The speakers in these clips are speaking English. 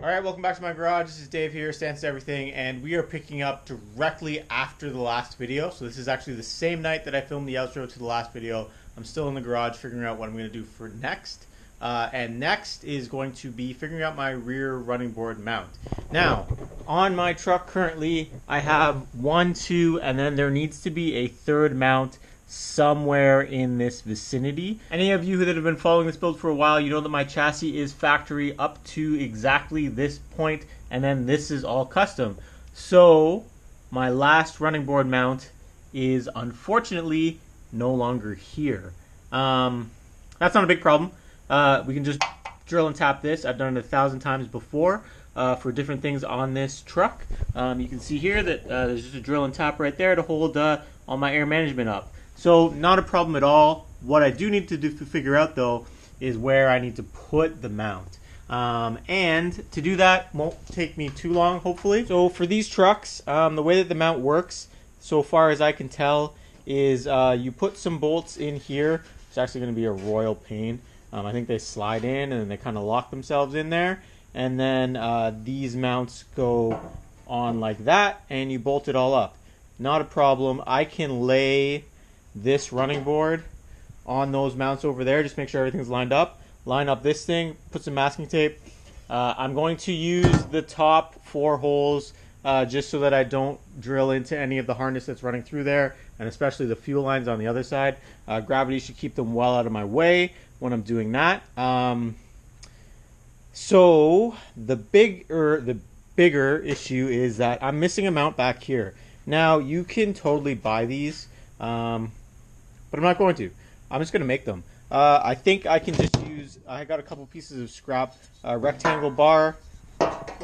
Alright, welcome back to my garage. This is Dave here, Stance to Everything, and we are picking up directly after the last video. So this is actually the same night that I filmed the outro to the last video. I'm still in the garage figuring out what I'm going to do for next. And next is going to be figuring out my rear running board mount. Now, on my truck currently, I have 1, 2, and then there needs to be a third mount somewhere in this vicinity. Any of you that have been following this build for a while, you know that my chassis is factory up to exactly this point, and then this is all custom. So my last running board mount is unfortunately no longer here. That's not a big problem. We can just drill and tap this. I've done it 1,000 times before for different things on this truck. You can see here that there's just a drill and tap right there to hold all my air management up. So not a problem at all. What I do need to figure out though is where I need to put the mount. And to do that won't take me too long, hopefully. So for these trucks, the way that the mount works, so far as I can tell, is you put some bolts in here. It's actually going to be a royal pain. I think they slide in and then they kind of lock themselves in there. And then these mounts go on like that and you bolt it all up. Not a problem. I can lay this running board on those mounts over there. Just make sure everything's lined up. Line up this thing, put some masking tape. I'm going to use the top 4 holes just so that I don't drill into any of the harness that's running through there, and especially the fuel lines on the other side. Gravity should keep them well out of my way when I'm doing that. So the bigger issue is that I'm missing a mount back here. Now you can totally buy these, but I'm not going to. I'm just going to make them. I think I can just use, I got a couple pieces of scrap rectangle bar.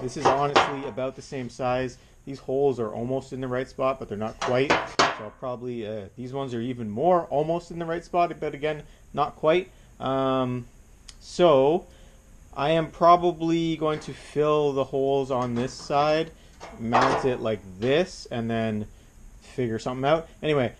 This is honestly about the same size. These holes are almost in the right spot, but they're not quite. So I'll probably, these ones are even more almost in the right spot, but again, not quite. So I am probably going to fill the holes on this side, mount it like this, and then figure something out. Anyway,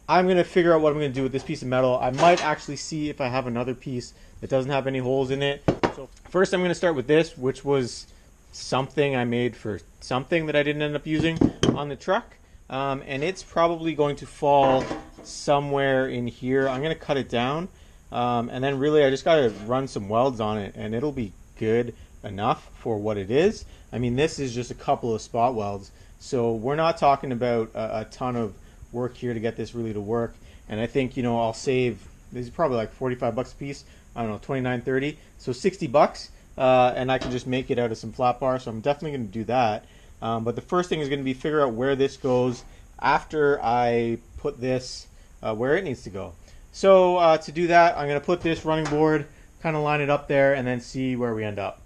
I'm going to figure out what I'm going to do with this piece of metal. I might actually see if I have another piece that doesn't have any holes in it. So first I'm going to start with this, which was something I made for something that I didn't end up using on the truck. And it's probably going to fall somewhere in here. I'm going to cut it down. And then really I just got to run some welds on it and it'll be good enough for what it is. I mean, this is just a couple of spot welds. So we're not talking about a ton of work here to get this really to work. And I think, you know, I'll save, this is probably like 45 bucks a piece. I don't know, 29, 30. So 60 bucks. And I can just make it out of some flat bar. So I'm definitely going to do that. But the first thing is going to be figure out where this goes after I put this where it needs to go. So to do that, I'm going to put this running board, kind of line it up there, and then see where we end up.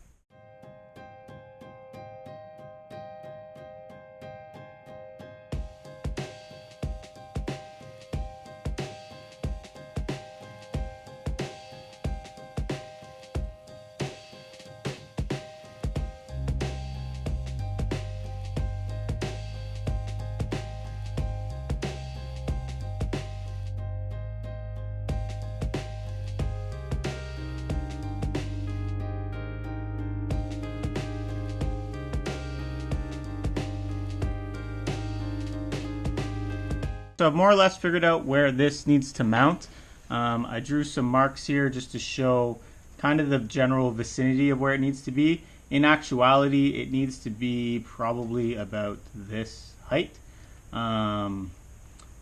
So I've more or less figured out where this needs to mount. I drew some marks here just to show kind of the general vicinity of where it needs to be. In actuality, it needs to be probably about this height.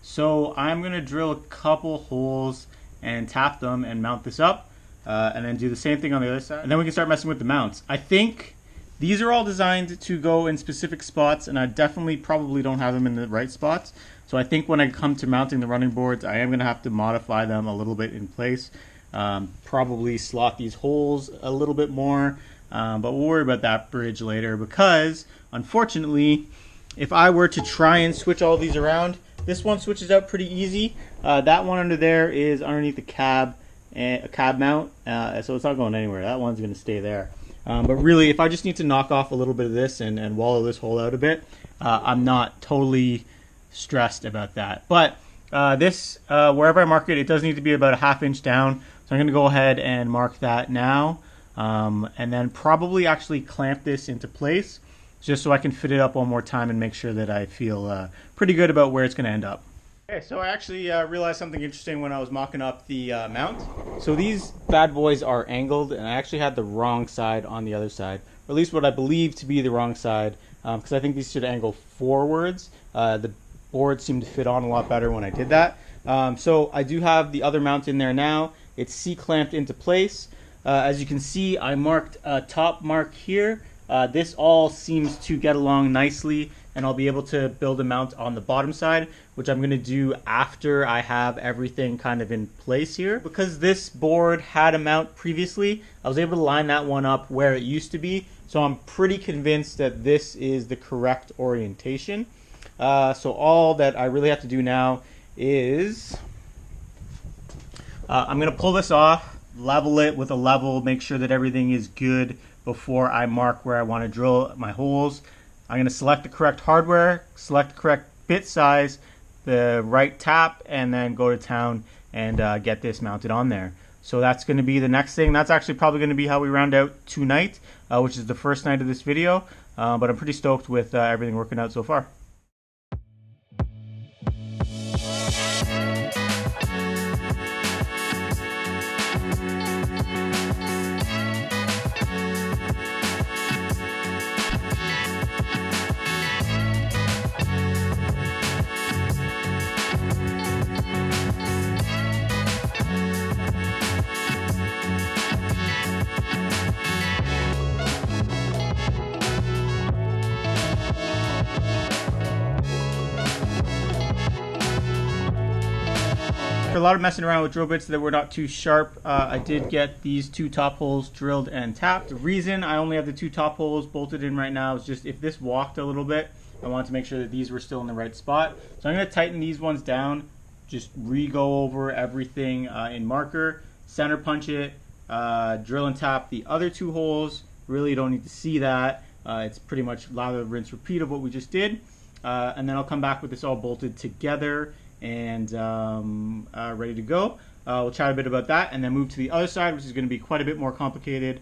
So I'm going to drill a couple holes and tap them and mount this up, and then do the same thing on the other side. And then we can start messing with the mounts. I think these are all designed to go in specific spots, and I definitely probably don't have them in the right spots. So I think when I come to mounting the running boards, I am going to have to modify them a little bit in place. Probably slot these holes a little bit more, but we'll worry about that bridge later, because unfortunately, if I were to try and switch all these around, this one switches out pretty easy. That one under there is underneath the cab, a cab mount, so it's not going anywhere. That one's going to stay there. But really, if I just need to knock off a little bit of this and wallow this hole out a bit, I'm not totally stressed about that. But this, wherever I mark it, it does need to be about a ½ inch down. So I'm going to go ahead and mark that now. and then probably actually clamp this into place just so I can fit it up one more time and make sure that I feel pretty good about where it's going to end up. Okay, so I actually realized something interesting when I was mocking up the mount. So these bad boys are angled, and I actually had the wrong side on the other side, or at least what I believe to be the wrong side, because I think these should angle forwards. The board seemed to fit on a lot better when I did that. So I do have the other mount in there now. It's C-clamped into place. As you can see, I marked a top mark here. This all seems to get along nicely, and I'll be able to build a mount on the bottom side, which I'm going to do after I have everything kind of in place here. Because this board had a mount previously, I was able to line that one up where it used to be, so I'm pretty convinced that this is the correct orientation. So all that I really have to do now is I'm going to pull this off, level it with a level, make sure that everything is good before I mark where I want to drill my holes. I'm going to select the correct hardware, select the correct bit size, the right tap, and then go to town and get this mounted on there. So that's going to be the next thing. That's actually probably going to be how we round out tonight, which is the first night of this video. But I'm pretty stoked with everything working out so far. After a lot of messing around with drill bits that were not too sharp, I did get these two top holes drilled and tapped. The reason I only have the two top holes bolted in right now is just if this walked a little bit, I wanted to make sure that these were still in the right spot. So I'm going to tighten these ones down, just re-go over everything in marker, center punch it, drill and tap the other two holes. Really don't need to see that. It's pretty much lather, rinse, repeat of what we just did. And then I'll come back with this all bolted together and ready to go. We'll chat a bit about that and then move to the other side, which is going to be quite a bit more complicated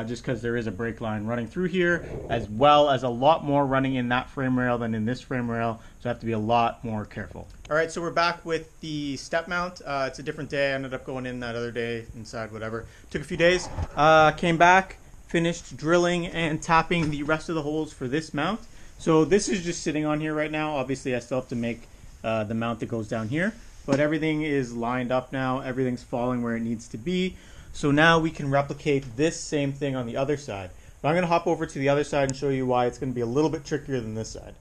just because there is a brake line running through here, as well as a lot more running in that frame rail than in this frame rail, so I have to be a lot more careful. All right, so we're back with the step mount. It's a different day. I ended up going in that other day, inside, whatever. Took a few days. Came back, finished drilling and tapping the rest of the holes for this mount. So this is just sitting on here right now. Obviously, I still have to make the mount that goes down here, but everything is lined up now. Everything's falling where it needs to be. So now we can replicate this same thing on the other side. But I'm going to hop over to the other side and show you why it's going to be a little bit trickier than this side.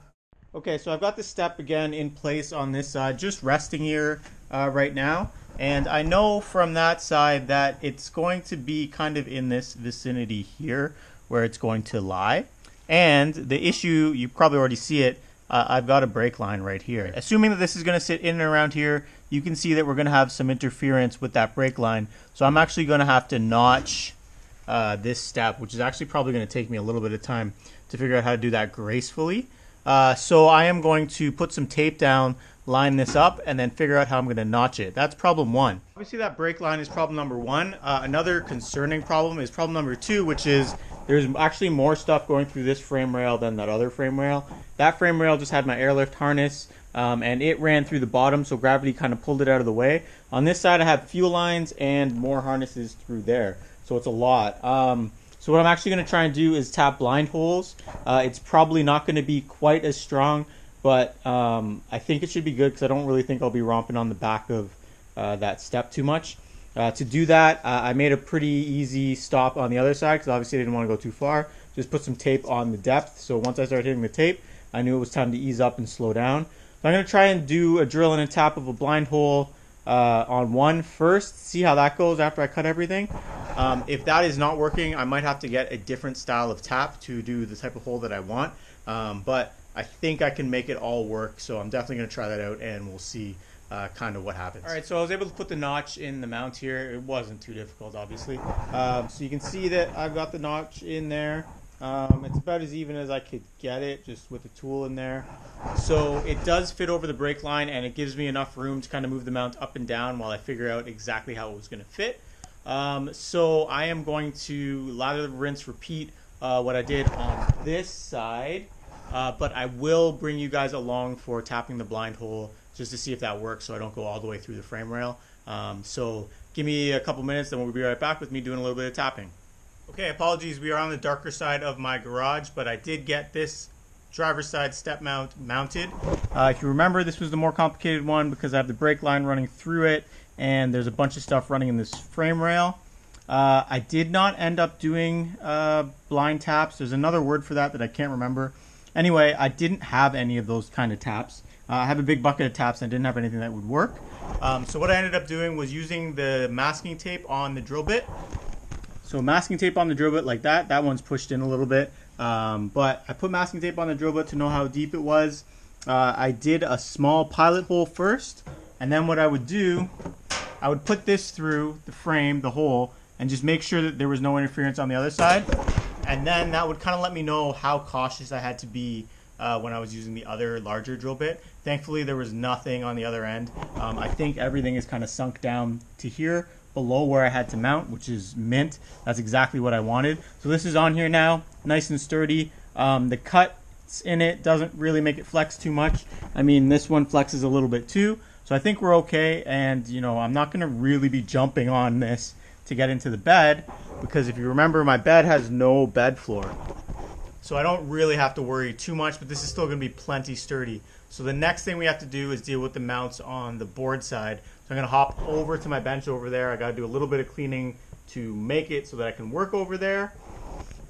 Okay, so I've got the step again in place on this side, just resting here right now. And I know from that side that it's going to be kind of in this vicinity here where it's going to lie. And the issue, you probably already see it, I've got a brake line right here. Assuming that this is going to sit in and around here, you can see that we're going to have some interference with that brake line. So I'm actually going to have to notch this step, which is actually probably going to take me a little bit of time to figure out how to do that gracefully. So I am going to put some tape down, line this up, and then figure out how I'm going to notch it. That's problem one. Obviously that brake line is problem number one. Another concerning problem is problem number two, which is there's actually more stuff going through this frame rail than that other frame rail. That frame rail just had my airlift harness, and it ran through the bottom, so gravity kind of pulled it out of the way. On this side I have fuel lines and more harnesses through there, so it's a lot. So what I'm actually going to try and do is tap blind holes. It's probably not going to be quite as strong, but I think it should be good because I don't really think I'll be romping on the back of that step too much. To do that, I made a pretty easy stop on the other side because obviously I didn't want to go too far. Just put some tape on the depth, so once I started hitting the tape, I knew it was time to ease up and slow down. So I'm going to try and do a drill and a tap of a blind hole on one first, see how that goes after I cut everything. If that is not working, I might have to get a different style of tap to do the type of hole that I want. But I think I can make it all work, so I'm definitely going to try that out and we'll see kind of what happens. All right, so I was able to put the notch in the mount here. It wasn't too difficult, obviously. So you can see that I've got the notch in there. It's about as even as I could get it, just with the tool in there. So it does fit over the brake line, and it gives me enough room to kind of move the mount up and down while I figure out exactly how it was going to fit. So I am going to lather, rinse, repeat what I did on this side, but I will bring you guys along for tapping the blind hole just to see if that works, so I don't go all the way through the frame rail. So give me a couple minutes, then we'll be right back with me doing a little bit of tapping. Okay, apologies, we are on the darker side of my garage, but I did get this driver's side step mount mounted. If you remember, this was the more complicated one because I have the brake line running through it and there's a bunch of stuff running in this frame rail. I did not end up doing blind taps. There's another word for that I can't remember. Anyway, I didn't have any of those kind of taps. I have a big bucket of taps and I didn't have anything that would work. So what I ended up doing was using the masking tape on the drill bit. So masking tape on the drill bit like that. That one's pushed in a little bit. But I put masking tape on the drill bit to know how deep it was. I did a small pilot hole first. And then what I would do, I would put this through the frame, the hole, and just make sure that there was no interference on the other side. And then that would kind of let me know how cautious I had to be when I was using the other larger drill bit. Thankfully, there was nothing on the other end. I think everything is kind of sunk down to here, below where I had to mount, which is mint. That's exactly what I wanted. So this is on here now, nice and sturdy. The cuts in it doesn't really make it flex too much. I mean, this one flexes a little bit too. So I think we're okay, and you know, I'm not gonna really be jumping on this to get into the bed, because if you remember, my bed has no bed floor. So I don't really have to worry too much, but this is still gonna be plenty sturdy. So the next thing we have to do is deal with the mounts on the board side. So I'm gonna hop over to my bench over there. I gotta do a little bit of cleaning to make it so that I can work over there.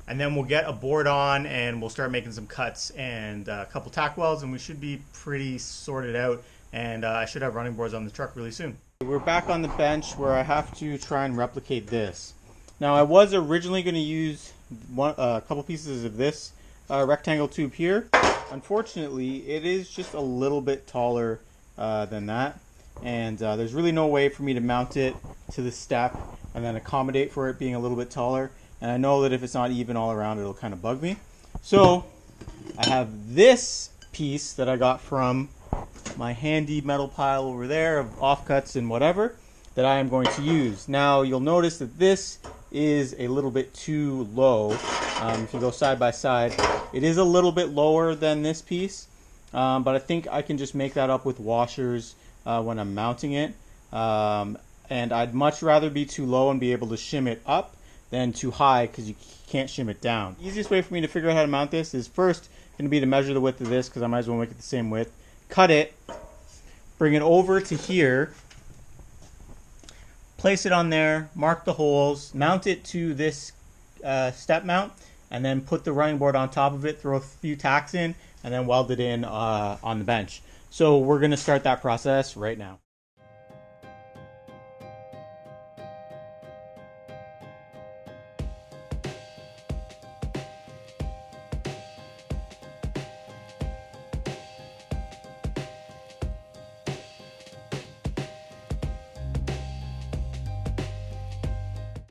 And then we'll get a board on and we'll start making some cuts and a couple tack welds, and we should be pretty sorted out. And I should have running boards on the truck really soon. We're back on the bench where I have to try and replicate this. Now I was originally going to use a couple pieces of this rectangle tube here. Unfortunately, it is just a little bit taller than that. And there's really no way for me to mount it to the step and then accommodate for it being a little bit taller. And I know that if it's not even all around, it'll kind of bug me. So I have this piece that I got from my handy metal pile over there of offcuts and whatever that I am going to use. Now you'll notice that this is a little bit too low. If you go side by side, it is a little bit lower than this piece, but I think I can just make that up with washers when I'm mounting it. And I'd much rather be too low and be able to shim it up than too high, because you can't shim it down. The easiest way for me to figure out how to mount this is first going to be to measure the width of this, because I might as well make it the same width. Cut it, bring it over to here, place it on there, mark the holes, mount it to this step mount, and then put the running board on top of it, throw a few tacks in, and then weld it in on the bench. So we're going to start that process right now.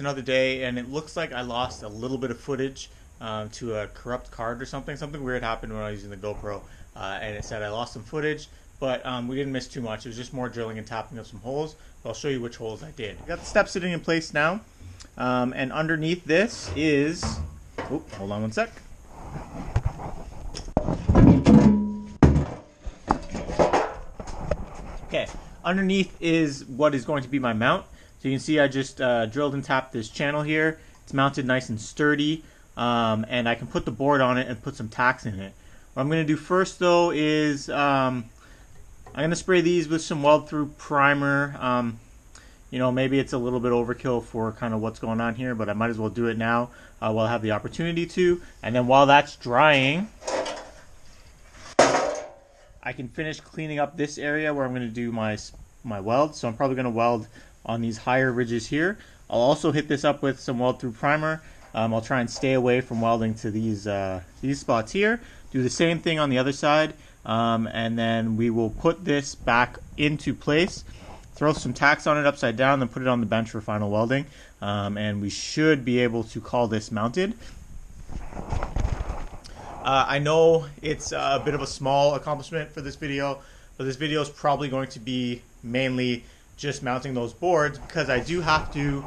Another day, and it looks like I lost a little bit of footage to a corrupt card or something. Something weird happened when I was using the GoPro, and it said I lost some footage, but we didn't miss too much. It was just more drilling and tapping of some holes. But I'll show you which holes I did. I got the step sitting in place now, and underneath this is, hold on one sec. Okay, underneath is what is going to be my mount. So you can see I just drilled and tapped this channel here. It's mounted nice and sturdy, and I can put the board on it and put some tacks in it. What I'm going to do first though is I'm going to spray these with some weld-through primer. You know, maybe it's a little bit overkill for kind of what's going on here, but I might as well do it now while I have the opportunity to. And then while that's drying, I can finish cleaning up this area where I'm going to do my weld. So I'm probably going to weld on these higher ridges here. I'll also hit this up with some weld-through primer. I'll try and stay away from welding to these spots here. Do the same thing on the other side, and then we will put this back into place, throw some tacks on it upside down, then put it on the bench for final welding, and we should be able to call this mounted. I know it's a bit of a small accomplishment for this video, but this video is probably going to be mainly just mounting those boards, because I do have to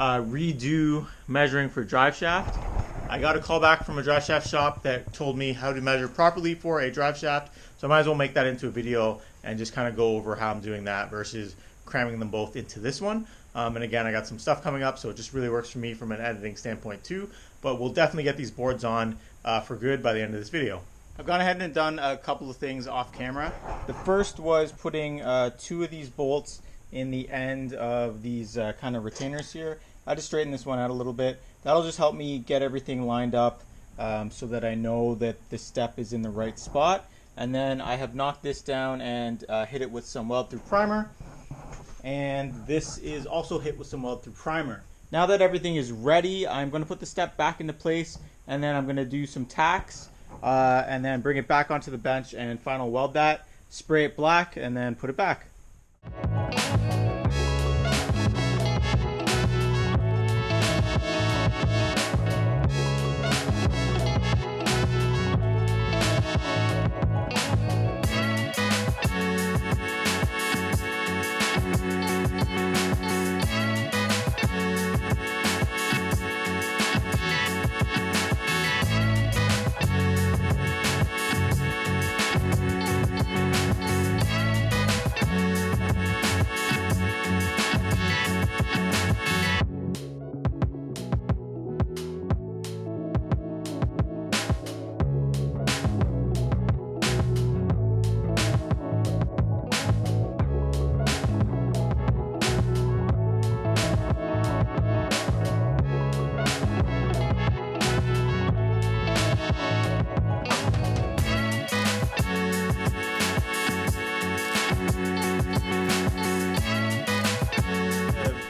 redo measuring for drive shaft. I got a call back from a drive shaft shop that told me how to measure properly for a drive shaft, so I might as well make that into a video and just kind of go over how I'm doing that versus cramming them both into this one. And again, I got some stuff coming up, so it just really works for me from an editing standpoint too. But we'll definitely get these boards on for good by the end of this video. I've gone ahead and done a couple of things off camera. The first was putting 2 of these bolts in the end of these kind of retainers here. I just straightened this one out a little bit. That'll just help me get everything lined up so that I know that the step is in the right spot. And then I have knocked this down and hit it with some weld-through primer. And this is also hit with some weld-through primer. Now that everything is ready, I'm going to put the step back into place, and then I'm going to do some tacks, and then bring it back onto the bench and final weld that, spray it black, and then put it back.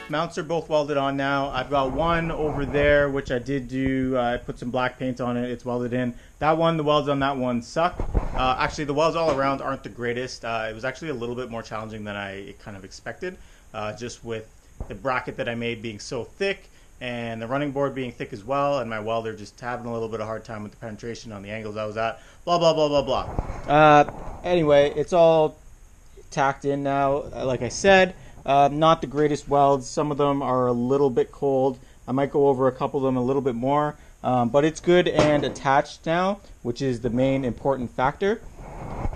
Mounts are both welded on now. I've got one over there, which I did do. I put some black paint on it. It's welded in. That one, the welds on that one suck. Actually, the welds all around aren't the greatest. It was actually a little bit more challenging than I kind of expected, just with the bracket that I made being so thick and the running board being thick as well, and my welder just having a little bit of hard time with the penetration on the angles I was at. Blah, blah, blah, blah, blah. Anyway, it's all tacked in now, like I said. Not the greatest welds. Some of them are a little bit cold. I might go over a couple of them a little bit more, but it's good and attached now, which is the main important factor.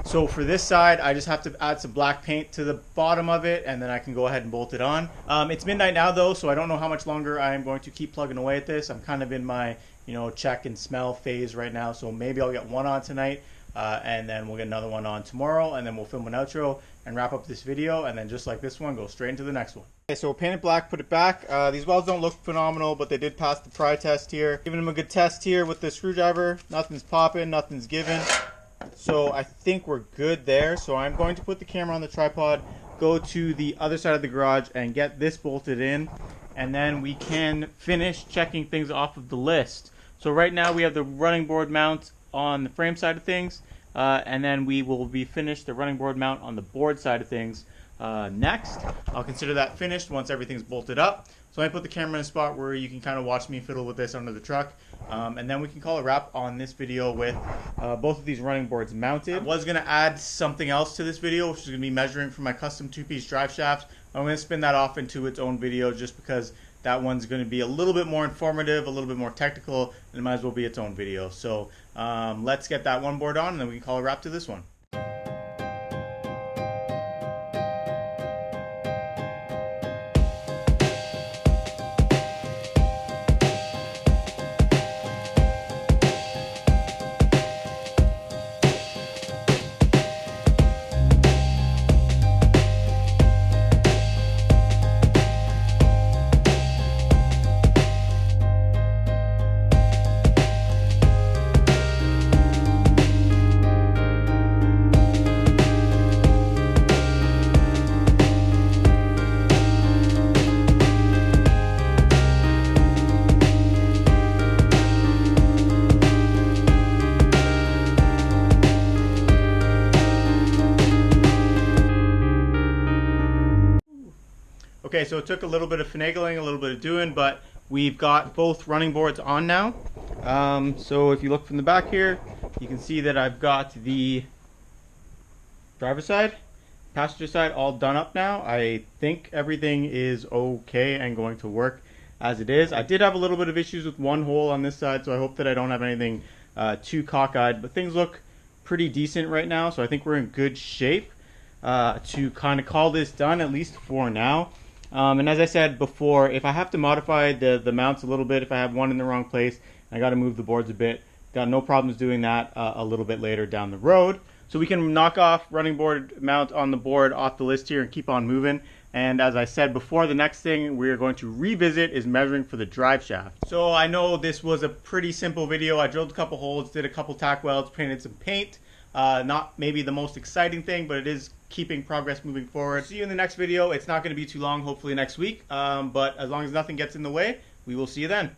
So for this side, I just have to add some black paint to the bottom of it, and then I can go ahead and bolt it on. It's midnight now though, so I don't know how much longer I am going to keep plugging away at this. I'm kind of in my, check and smell phase right now, so maybe I'll get one on tonight. And then we'll get another one on tomorrow, and then we'll film an outro and wrap up this video, and then just like this one, go straight into the next one. Okay, so paint it black, put it back. These welds don't look phenomenal, but they did pass the pry test here. Giving them a good test here with the screwdriver. Nothing's popping, nothing's giving. So I think we're good there. So I'm going to put the camera on the tripod, go to the other side of the garage and get this bolted in, and then we can finish checking things off of the list. So right now we have the running board mount on the frame side of things, and then we will be finished the running board mount on the board side of things next. I'll consider that finished once everything's bolted up. So I put the camera in a spot where you can kind of watch me fiddle with this under the truck, and then we can call a wrap on this video with both of these running boards mounted. I was going to add something else to this video, which is going to be measuring for my custom 2-piece drive shafts. I'm going to spin that off into its own video just because that one's going to be a little bit more informative, a little bit more technical, and it might as well be its own video. So let's get that one board on, and then we can call a wrap to this one. Okay, so it took a little bit of finagling, a little bit of doing, but we've got both running boards on now. So if you look from the back here, you can see that I've got the driver's side, passenger side all done up now. I think everything is okay and going to work as it is. I did have a little bit of issues with one hole on this side, so I hope that I don't have anything too cockeyed, but things look pretty decent right now, so I think we're in good shape to kind of call this done, at least for now. And as I said before, if I have to modify the mounts a little bit, if I have one in the wrong place, I got to move the boards a bit, got no problems doing that a little bit later down the road. So we can knock off running board mount on the board off the list here and keep on moving. And as I said before, the next thing we're going to revisit is measuring for the drive shaft. So I know this was a pretty simple video. I drilled a couple holes, did a couple tack welds, painted some paint. Not maybe the most exciting thing, but it is keeping progress moving forward. See you in the next video. It's not going to be too long, hopefully next week. But as long as nothing gets in the way, we will see you then.